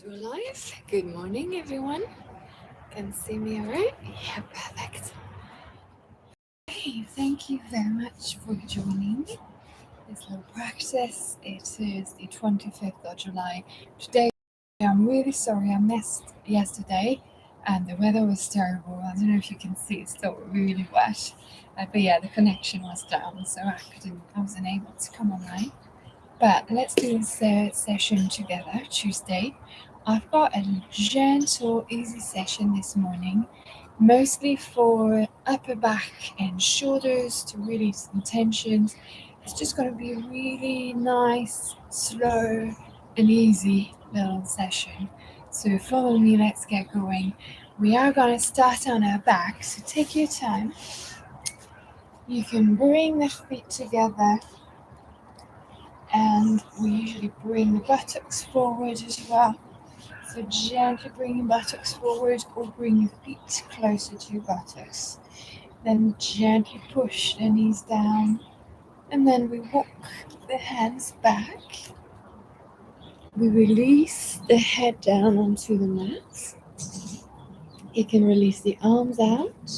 And we're live. Good morning, everyone. Can see me all right? Yeah, perfect. Hey, thank you very much for joining this little practice. It is the 25th of July. Today, I'm really sorry I missed yesterday and the weather was terrible. I don't know if you can see, it's still really wet. But yeah, the connection was down, so I wasn't able to come online. But let's do this session together, Tuesday. I've got a gentle, easy session this morning, mostly for upper back and shoulders to release some tensions. It's just going to be a really nice, slow, and easy little session. So follow me, let's get going. We are going to start on our back, so take your time. You can bring the feet together, and we usually bring the buttocks forward as well. So gently bring your buttocks forward or bring your feet closer to your buttocks. Then gently push the knees down, and then we walk the hands back. We release the head down onto the mat. You can release the arms out.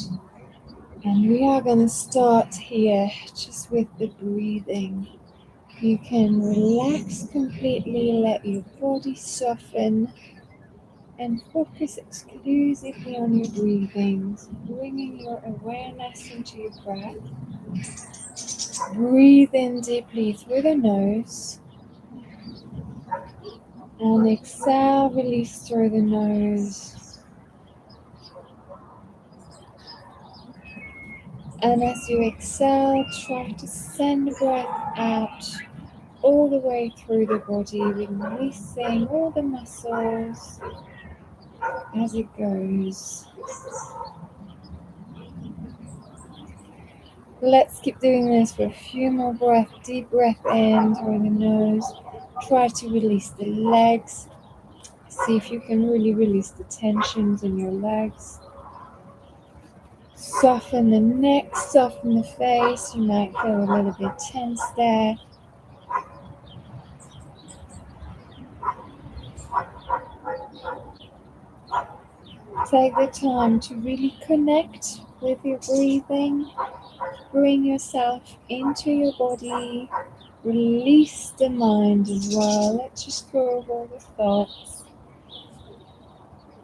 And we are going to start here just with the breathing. You can relax completely, let your body soften, and focus exclusively on your breathing, bringing your awareness into your breath. Breathe in deeply through the nose, and exhale, release through the nose. And as you exhale, try to send the breath out all the way through the body, releasing all the muscles as it goes. Let's keep doing this for a few more breaths. Deep breath in through the nose. Try to release the legs. See if you can really release the tensions in your legs. Soften the neck, soften the face. You might feel a little bit tense there. Take the time to really connect with your breathing. Bring yourself into your body. Release the mind as well. Let just go of all the thoughts.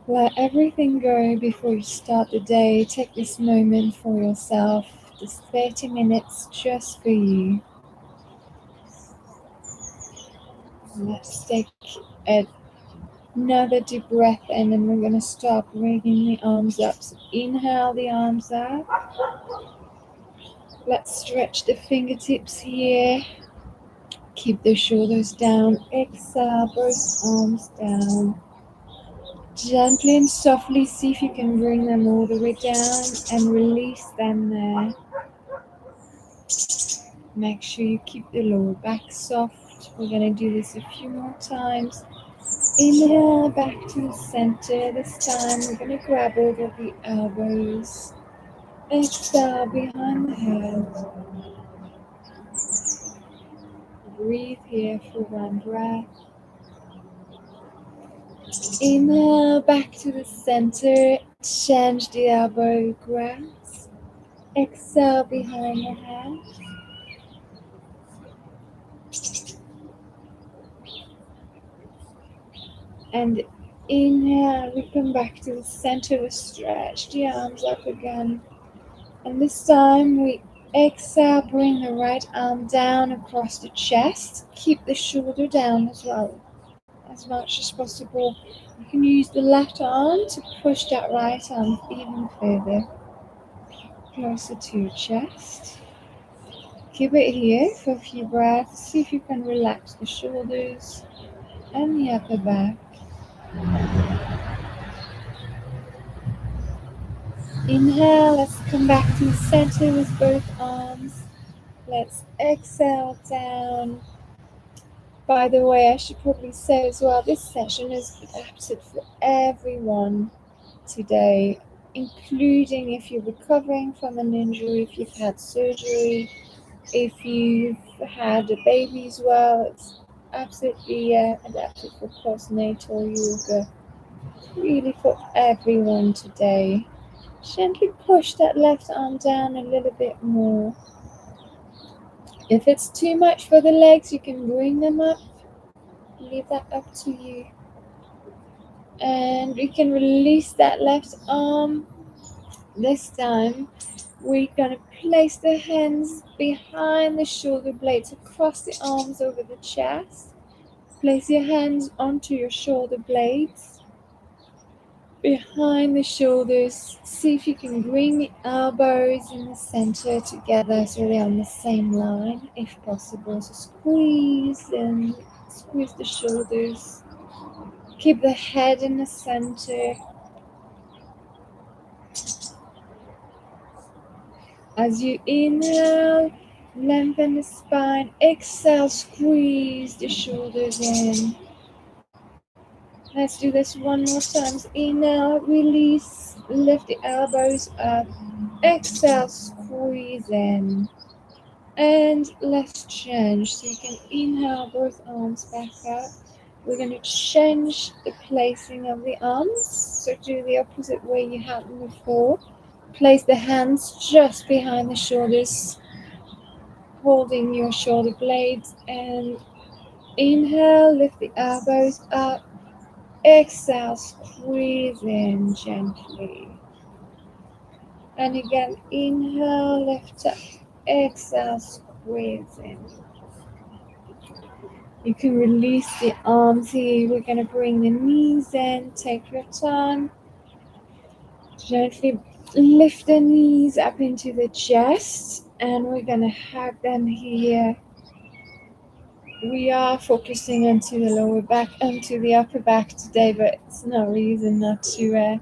Let everything go before you start the day. Take this moment for yourself. Just 30 minutes just for you. Let's take another deep breath in, and we're going to start bringing the arms up. So inhale the arms up. Let's stretch the fingertips here. Keep the shoulders down. Exhale, both arms down. Gently and softly, see if you can bring them all the way down and release them there. Make sure you keep the lower back soft. We're going to do this a few more times. Inhale back to the center. This time we're going to grab over the elbows. Exhale behind the head. Breathe here for one breath. Inhale back to the center. Change the elbow grasp. Exhale behind the head. And inhale, we come back to the center. We stretch the arms up again. And this time we exhale, bring the right arm down across the chest. Keep the shoulder down as well, as much as possible. You can use the left arm to push that right arm even further closer to your chest. Keep it here for a few breaths. See if you can relax the shoulders and the upper back. Inhale, let's come back to the center with both arms. Let's exhale down. By the way, I should probably say as well, this session is adapted for everyone today, including if you're recovering from an injury, if you've had surgery, if you've had a baby as well. It's absolutely adapted for postnatal yoga. Really for everyone today. Gently push that left arm down a little bit more. If it's too much for the legs, you can bring them up. Leave that up to you. And we can release that left arm. This time, we're going to place the hands behind the shoulder blades across the arms over the chest. Place your hands onto your shoulder blades, behind the shoulders. See if you can bring the elbows in the center together so they're on the same line, if possible. So squeeze and squeeze the shoulders. Keep the head in the center. As you inhale, lengthen the spine. Exhale, squeeze the shoulders in. Let's do this one more time. Inhale, release, lift the elbows up. Exhale, squeeze in. And let's change. So you can inhale, both arms back up. We're going to change the placing of the arms. So do the opposite way you had them before. Place the hands just behind the shoulders, holding your shoulder blades, and inhale, lift the elbows up. Exhale, squeeze in gently. And again, inhale, lift up. Exhale, squeeze in. You can release the arms here. We're going to bring the knees in. Take your time. Gently lift the knees up into the chest. And we're going to hug them here. We are focusing onto the lower back, onto the upper back today, but it's no reason not to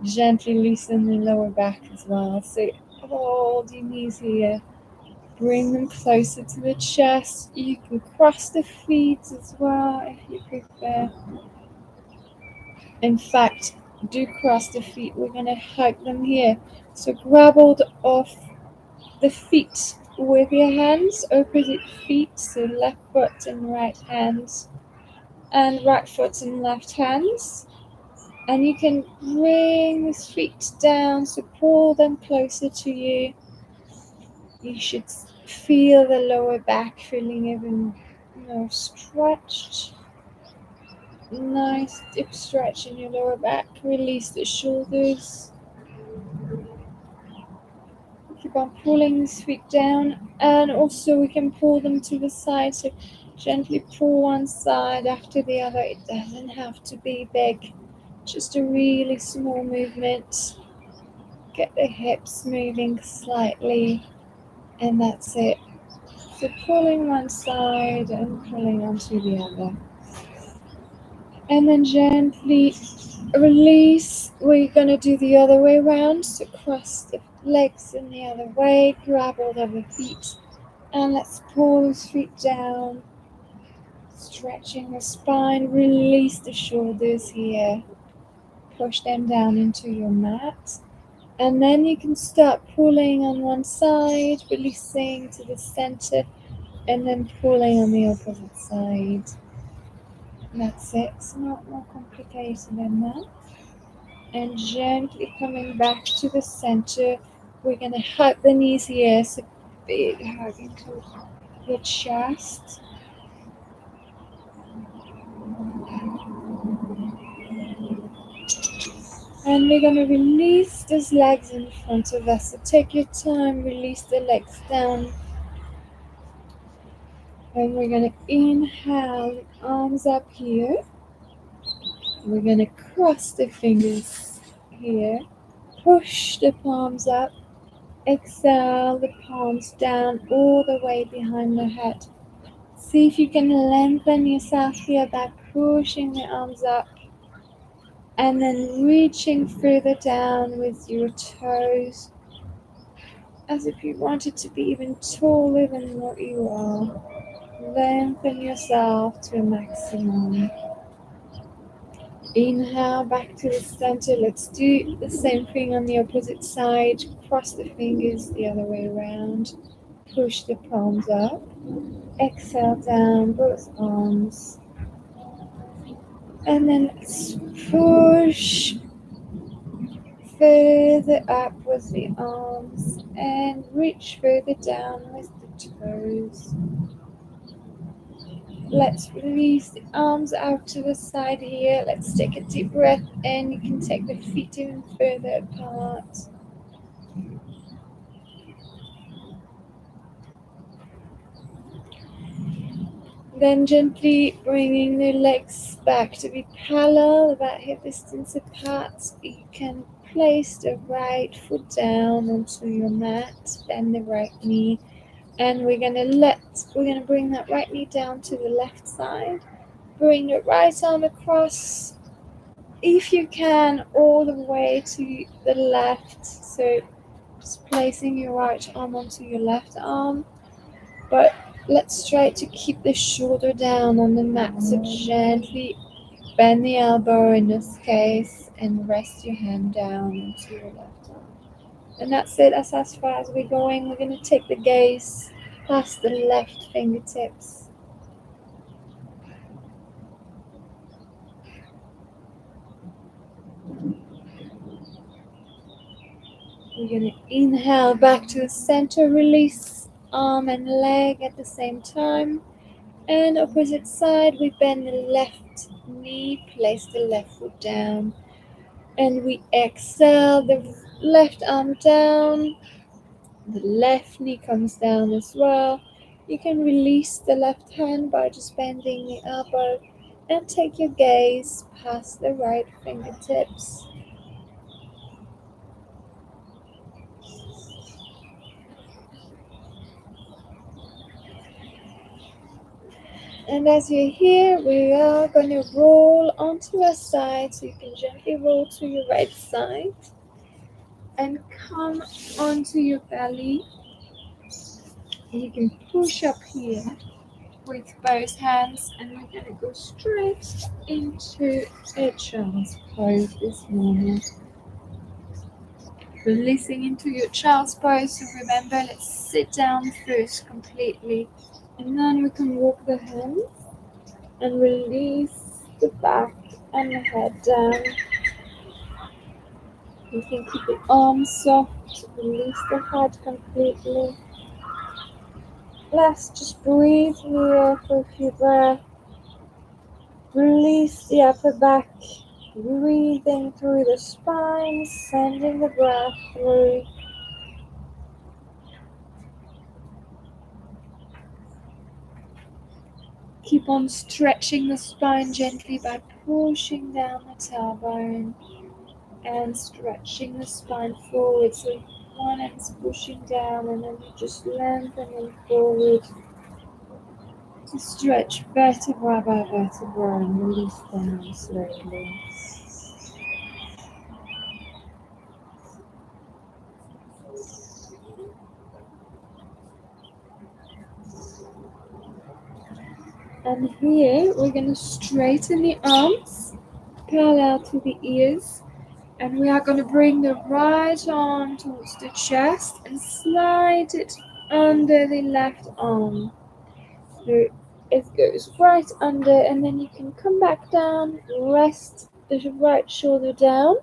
gently loosen the lower back as well. So hold your knees here. Bring them closer to the chest. You can cross the feet as well if you prefer. In fact, do cross the feet. We're going to hug them here. So grab hold of the feet with your hands, opposite feet, so left foot and right hands, and right foot and left hands. And you can bring the feet down, so pull them closer to you. You should feel the lower back feeling even more stretched. Nice deep stretch in your lower back. Release the shoulders. Keep on pulling the feet down, and also we can pull them to the side. So gently pull one side after the other. It doesn't have to be big, just a really small movement. Get the hips moving slightly, and that's it. So pulling one side and pulling onto the other. And then gently release. We're going to do the other way around. So cross the legs in the other way. Grab hold of the feet. And let's pull those feet down. Stretching the spine. Release the shoulders here. Push them down into your mat. And then you can start pulling on one side, releasing to the center, and then pulling on the opposite side. That's it. It's not more complicated than that. And gently coming back to the center, we're going to hug the knees here. So big hug into your chest. And we're going to release those legs in front of us. So take your time, release the legs down. And we're going to inhale, the arms up here. We're going to cross the fingers here. Push the palms up. Exhale, the palms down all the way behind the head. See if you can lengthen yourself here by pushing the arms up. And then reaching further down with your toes, as if you wanted to be even taller than what you are. Lengthen yourself to a maximum. Inhale back to the center. Let's do the same thing on the opposite side. Cross the fingers the other way around. Push the palms up. Exhale down both arms. And then push further up with the arms and reach further down with the toes. Let's release the arms out to the side here. Let's take a deep breath in. You can take the feet even further apart. Then gently bringing the legs back to be parallel, about hip distance apart. You can place the right foot down onto your mat, bend the right knee, and we're gonna bring that right knee down to the left side. Bring the right arm across, if you can, all the way to the left. So just placing your right arm onto your left arm, but let's try to keep the shoulder down on the mat. So gently bend the elbow in this case and rest your hand down onto your left arm. And that's it. That's as far as we're going. We're going to take the gaze past the left fingertips. We're going to inhale back to the center, release arm and leg at the same time. And opposite side, we bend the left knee, place the left foot down. And we exhale, the left arm down, the left knee comes down as well. You can release the left hand by just bending the elbow and take your gaze past the right fingertips. And as you're here, we are going to roll onto our side, so you can gently roll to your right side and come onto your belly. You can push up here with both hands, and we're going to go straight into a child's pose this morning. Releasing into your child's pose. So remember, let's sit down first completely, and then we can walk the hands and release the back and the head down. You can keep the arms soft, release the head completely. Let's just breathe here for a few breaths. Release the upper back, breathing through the spine, sending the breath through. Keep on stretching the spine gently by pushing down the tailbone and stretching the spine forward. So one end's pushing down and then you just lengthening forward to stretch vertebra by vertebra and release down slowly. And here we're going to straighten the arms parallel to the ears, and we are going to bring the right arm towards the chest and slide it under the left arm. So it goes right under, and then you can come back down, rest the right shoulder down,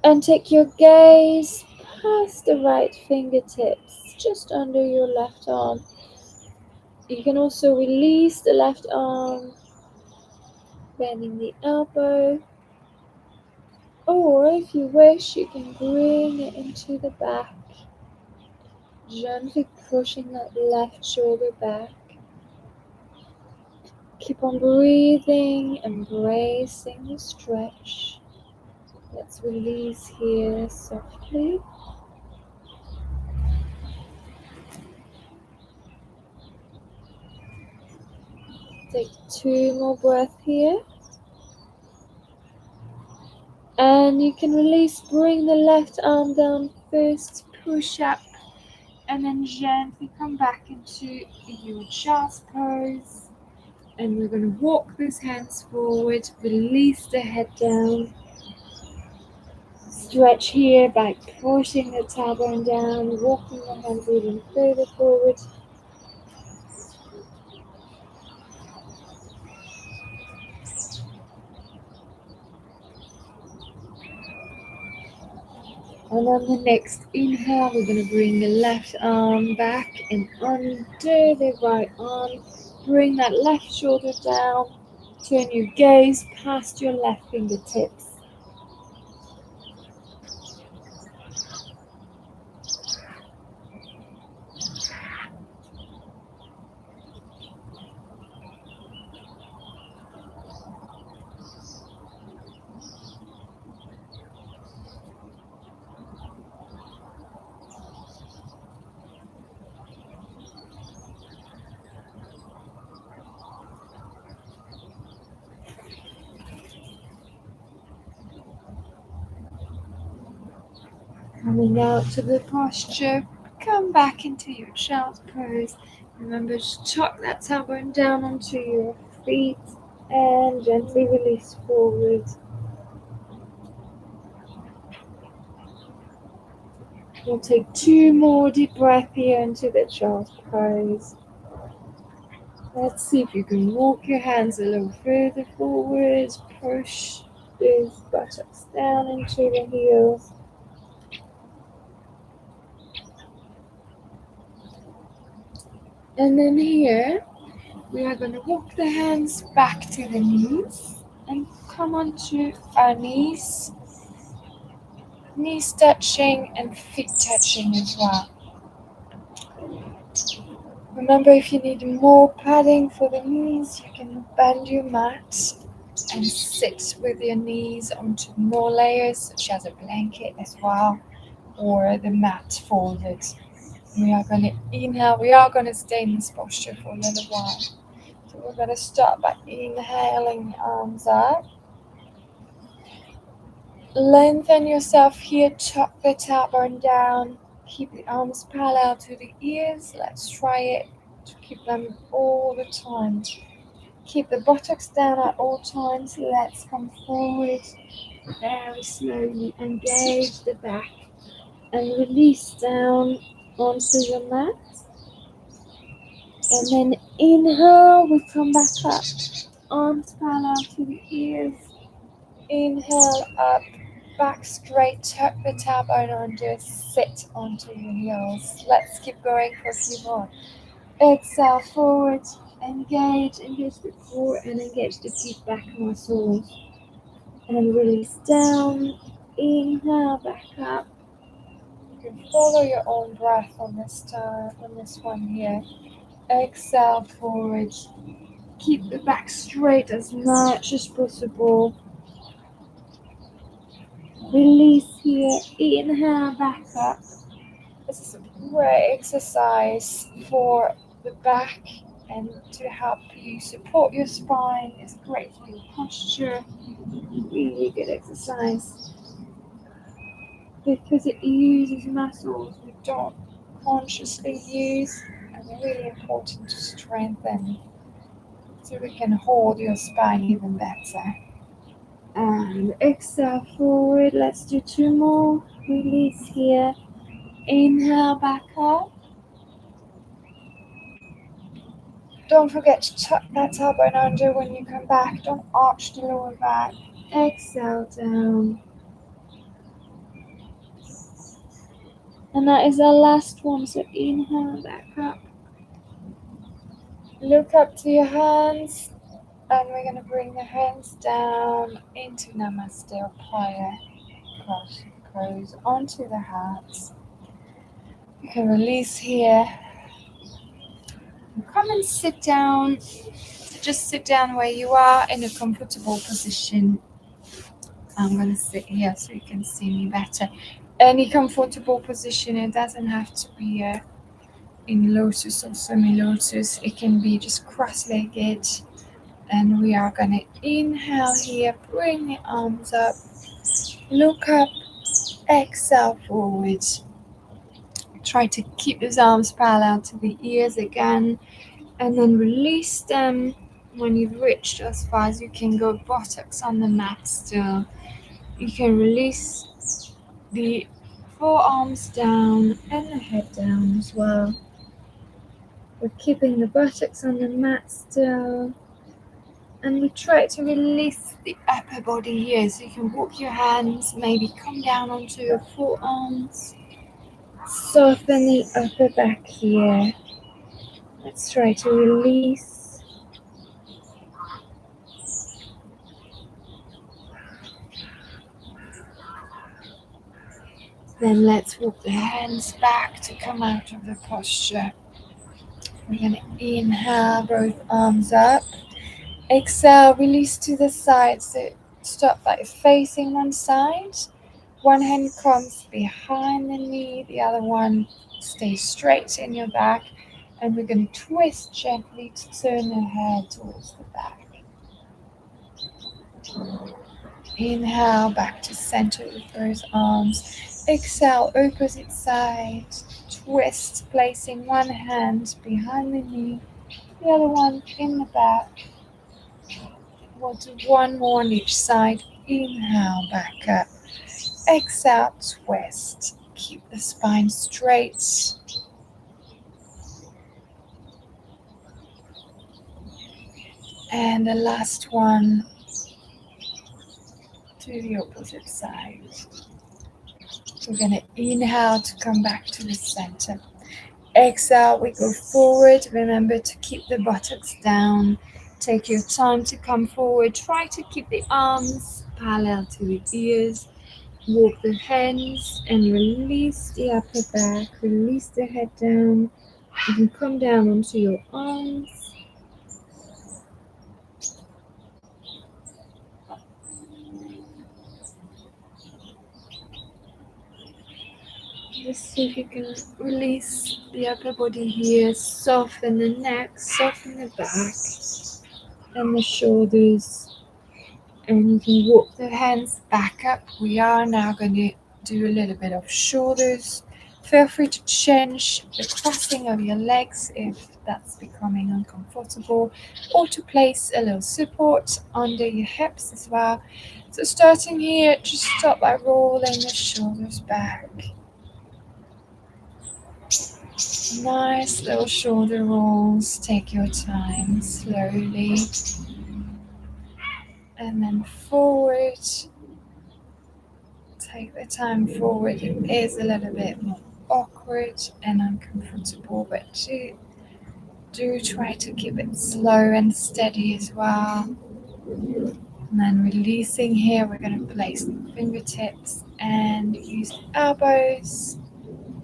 and take your gaze past the right fingertips, just under your left arm. You can also release the left arm, bending the elbow, or if you wish, you can bring it into the back, gently pushing that left shoulder back. Keep on breathing, embracing the stretch. Let's release here softly. Take 2 more breaths here. And you can release, bring the left arm down first, push up, and then gently come back into your child's pose. And we're going to walk those hands forward, release the head down, stretch here by pushing the tailbone down, walking the hands even further forward. And on the next inhale, we're going to bring the left arm back and under the right arm. Bring that left shoulder down. Turn your gaze past your left fingertips. Coming out to the posture, come back into your child's pose. Remember to tuck that tailbone down onto your feet and gently release forward. We'll take 2 more deep breaths here into the child's pose. Let's see if you can walk your hands a little further forward. Push those buttocks down into the heels. And then here, we are going to walk the hands back to the knees and come onto our knees. Knees touching and feet touching as well. Remember, if you need more padding for the knees, you can bend your mat and sit with your knees onto more layers, such as a blanket as well, or the mat folded. We are going to inhale. We are going to stay in this posture for a little while. So we're going to start by inhaling, arms up. Lengthen yourself here, tuck the tailbone down. Keep the arms parallel to the ears. Let's try it to keep them all the time. Keep the buttocks down at all times. Let's come forward very slowly. Engage the back and release down onto your mat. And then inhale, we come back up. Arms parallel to the ears. Inhale up, back straight, tuck the tailbone under, sit onto your heels. Let's keep going for a few more. Exhale, forward, engage the core and engage the feet back muscles. And then release down, inhale, back up. You can follow your own breath on this time, on this one here. Exhale, forward. Keep the back straight as much as possible. Release here, inhale, back up. This is a great exercise for the back and to help you support your spine. It's great for your posture. Really good exercise because it uses muscles we don't consciously use, and really important to strengthen so we can hold your spine even better. And exhale forward. Let's do 2 more. Release here. Inhale back up. Don't forget to tuck that tailbone under when you come back. Don't arch the lower back. Exhale down. And that is our last one. So inhale back up. Look up to your hands. And we're going to bring the hands down into Namaste or prayer. Cross onto the hearts. You can release here. Come and sit down. Just sit down where you are in a comfortable position. I'm going to sit here so you can see me better. Any comfortable position. It doesn't have to be in lotus or semi-lotus. It can be just cross-legged. And we are going to inhale here. Bring the arms up. Look up. Exhale forward. Try to keep those arms parallel to the ears again. And then release them. When you've reached as far as you can go, buttocks on the mat still. You can release the forearms down and the head down as well. We're keeping the buttocks on the mat still. And we try to release the upper body here. So you can walk your hands, maybe come down onto your forearms. Soften the upper back here. Let's try to release. Then let's walk the hands back to come out of the posture. We're going to inhale, both arms up. Exhale, release to the side. So stop by facing one side. One hand comes behind the knee, the other one stays straight in your back. And we're going to twist gently to turn the head towards the back. Inhale, back to center with both arms. Exhale, opposite side. Twist, placing one hand behind the knee, the other one in the back. We'll do one more on each side. Inhale, back up. Exhale, twist. Keep the spine straight. And the last one to the opposite side. We're going to inhale to come back to the center. Exhale, we go forward. Remember to keep the buttocks down. Take your time to come forward. Try to keep the arms parallel to the ears. Walk the hands and release the upper back. Release the head down. You can come down onto your arms. Just see if you can release the upper body here. Soften the neck, soften the back and the shoulders. And you can walk the hands back up. We are now going to do a little bit of shoulders. Feel free to change the crossing of your legs if that's becoming uncomfortable, or to place a little support under your hips as well. So starting here, just start by rolling the shoulders back. Nice little shoulder rolls. Take your time slowly. And then forward. Take the time forward. It is a little bit more awkward and uncomfortable, but do try to keep it slow and steady as well. And then releasing here, we're going to place the fingertips and use elbows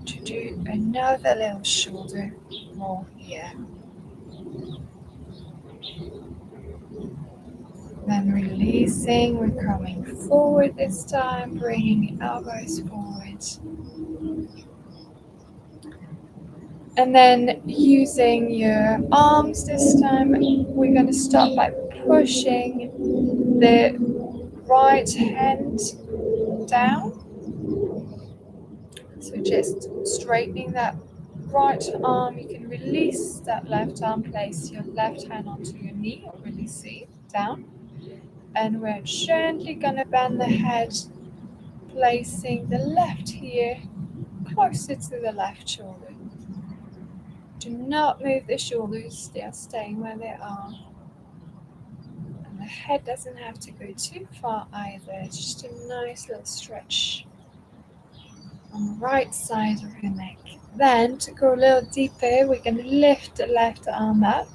to do another little shoulder roll here. Then releasing, we're coming forward this time, bringing elbows forward. And then using your arms this time, we're going to start by pushing the right hand down. So just straightening that right arm. You can release that left arm, place your left hand onto your knee or release it down. And we're gently going to bend the head, placing the left ear closer to the left shoulder. Do not move the shoulders, they are staying where they are. And the head doesn't have to go too far either, just a nice little stretch on the right side of your neck. Then to go a little deeper, we're going to lift the left arm up,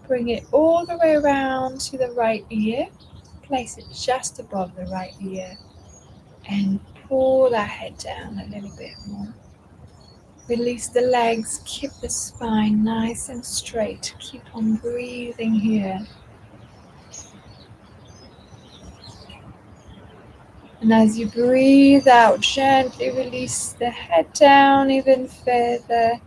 bring it all the way around to the right ear, place it just above the right ear, and pull that head down a little bit more. Release the legs, keep the spine nice and straight. Keep on breathing here. And as you breathe out, gently release the head down even further.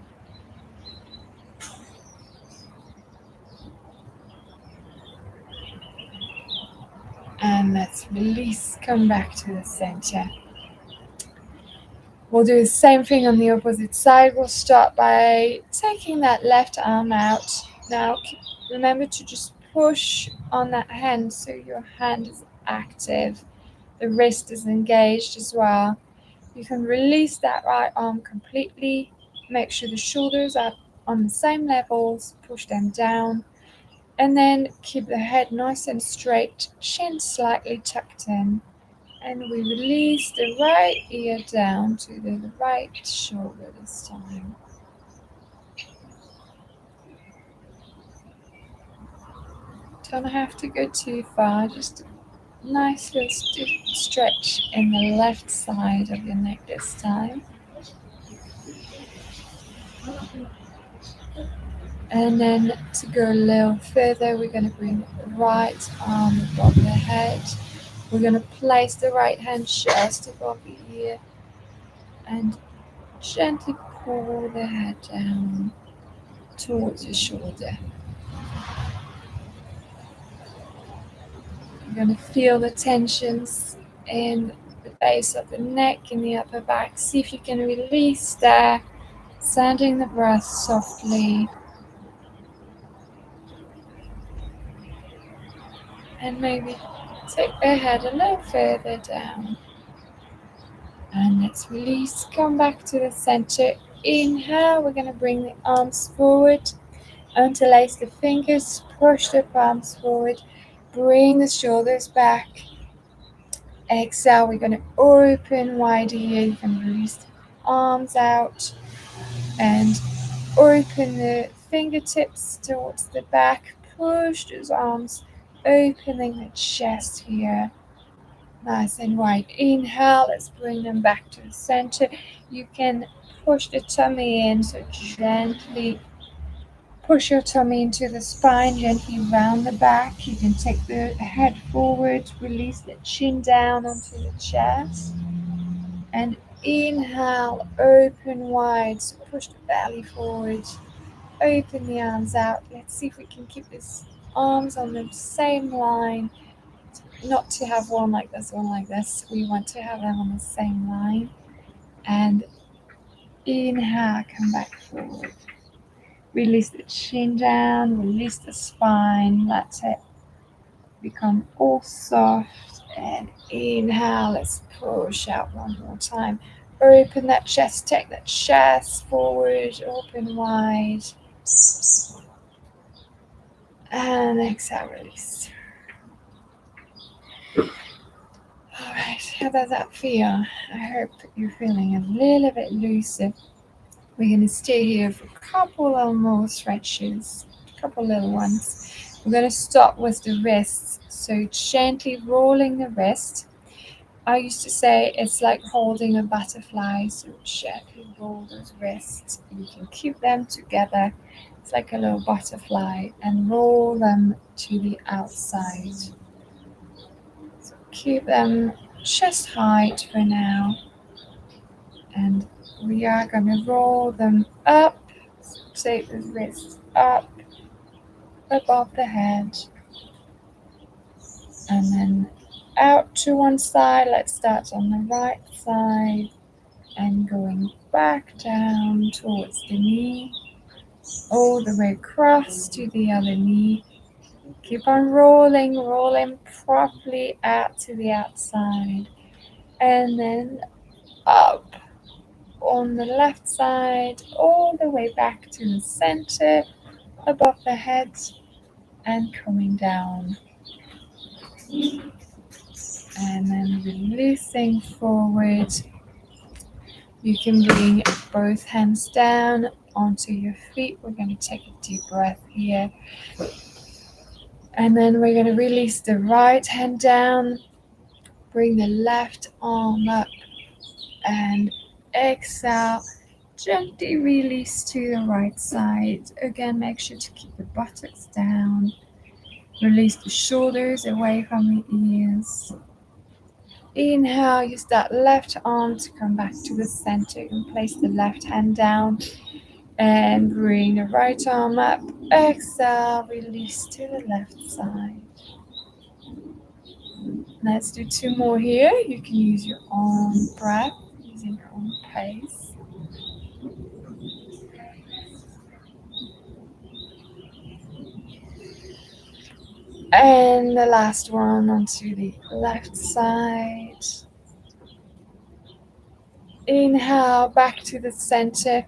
And let's release, come back to the center. We'll do the same thing on the opposite side. We'll start by taking that left arm out. Now, remember to just push on that hand so your hand is active. The wrist is engaged as well. You can release that right arm completely. Make sure the shoulders are on the same levels. Push them down. And then keep the head nice and straight, chin slightly tucked in. And we release the right ear down to the right shoulder this time. Don't have to go too far, just a nice little stretch in the left side of your neck this time. And then to go a little further, we're going to bring the right arm above the head. We're going to place the right hand just above the ear and gently pull the head down towards your shoulder. You're going to feel the tensions in the base of the neck, in the upper back. See if you can release there, sending the breath softly. And maybe take the head a little further down. And let's release, come back to the center. Inhale, we're going to bring the arms forward, interlace the fingers, push the palms forward, bring the shoulders back. Exhale, we're going to open wide here. You can release the arms out and open the fingertips towards the back. Push those arms, opening the chest here. Nice and wide. Inhale, let's bring them back to the center. You can push the tummy in, so gently push your tummy into the spine, gently round the back. You can take the head forward, release the chin down onto the chest. And inhale, open wide, so push the belly forward, open the arms out. Let's see if we can keep these arms on the same line. Not to have one like this, one like this. We want to have them on the same line. And inhale, come back forward. Release the chin down, release the spine. Let it become all soft. And inhale, let's push out one more time. Open that chest, take that chest forward, open wide. And exhale, release. Alright, how does that feel? I hope you're feeling a little bit looser. We're going to stay here for a couple of more stretches, a couple little ones. We're going to start with the wrists. So gently rolling the wrist. I used to say it's like holding a butterfly, so gently roll those wrists. You can keep them together. It's like a little butterfly and roll them to the outside. So keep them chest height for now. And we are going to roll them up. Take the wrists up above the head. And then out to one side. Let's start on the right side. And going back down towards the knee, all the way across to the other knee. Keep on rolling, rolling properly out to the outside. And then up on the left side, all the way back to the center, above the head, and coming down. And then releasing forward. You can bring both hands down onto your feet. We're going to take a deep breath here. And then we're going to release the right hand down. Bring the left arm up and exhale. Gently release to the right side. Again, make sure to keep the buttocks down. Release the shoulders away from the ears. Inhale, use that left arm to come back to the center and place the left hand down and bring the right arm up. Exhale, release to the left side. Let's do two more here. You can use your own breath, using your own pace. And the last one onto the left side. Inhale back to the center.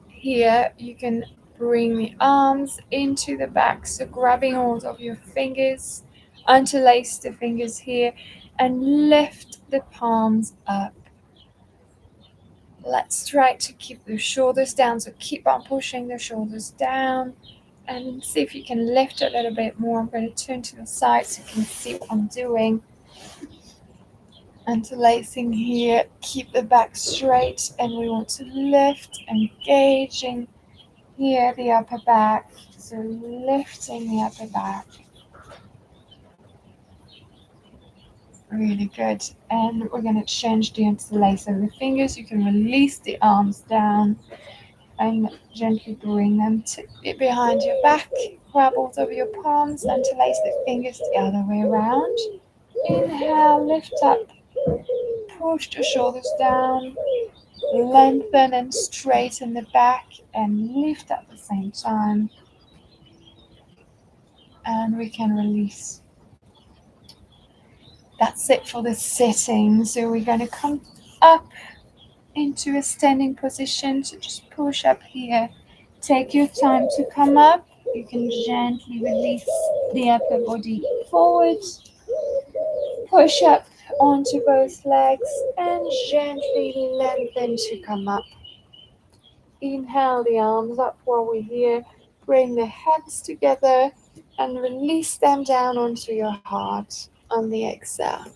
Here you can bring the arms into the back, so grabbing hold of your fingers, interlace the fingers here and lift the palms up. Let's try to keep the shoulders down, so keep on pushing the shoulders down and see if you can lift a little bit more. I'm going to turn to the side so you can see what I'm doing. Interlacing here, keep the back straight, and we want to lift, engaging here the upper back, so lifting the upper back. Really good. And we're going to change the interlace of the fingers. You can release the arms down and gently bring them to behind your back. Grab hold of your palms, interlace the fingers the other way around. Inhale, lift up, push the shoulders down, lengthen and straighten the back and lift at the same time. And we can release. That's it for the sitting. So we're going to come up into a standing position. So just push up here. Take your time to come up. You can gently release the upper body forward. Push up onto both legs and gently lengthen to come up. Inhale the arms up while we're here. Bring the hands together and release them down onto your heart on the exhale.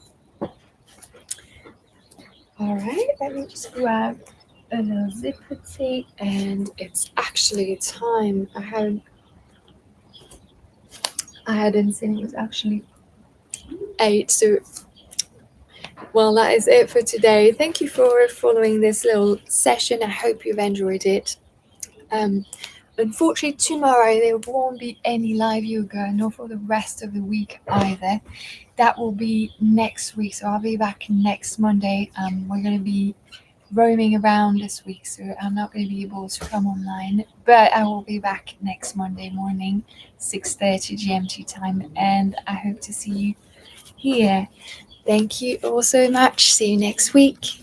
All right, let me just grab a little zipper tea, and it's actually time. I hadn't seen it was actually 8. So, well, that is it for today. Thank you for following this little session. I hope you've enjoyed it. Unfortunately, tomorrow there won't be any live yoga, nor for the rest of the week either. That will be next week, so I'll be back next Monday. We're going to be roaming around this week, so I'm not going to be able to come online, but I will be back next Monday morning, 6:30 GMT time, and I hope to see you here. Thank you all so much. See you next week.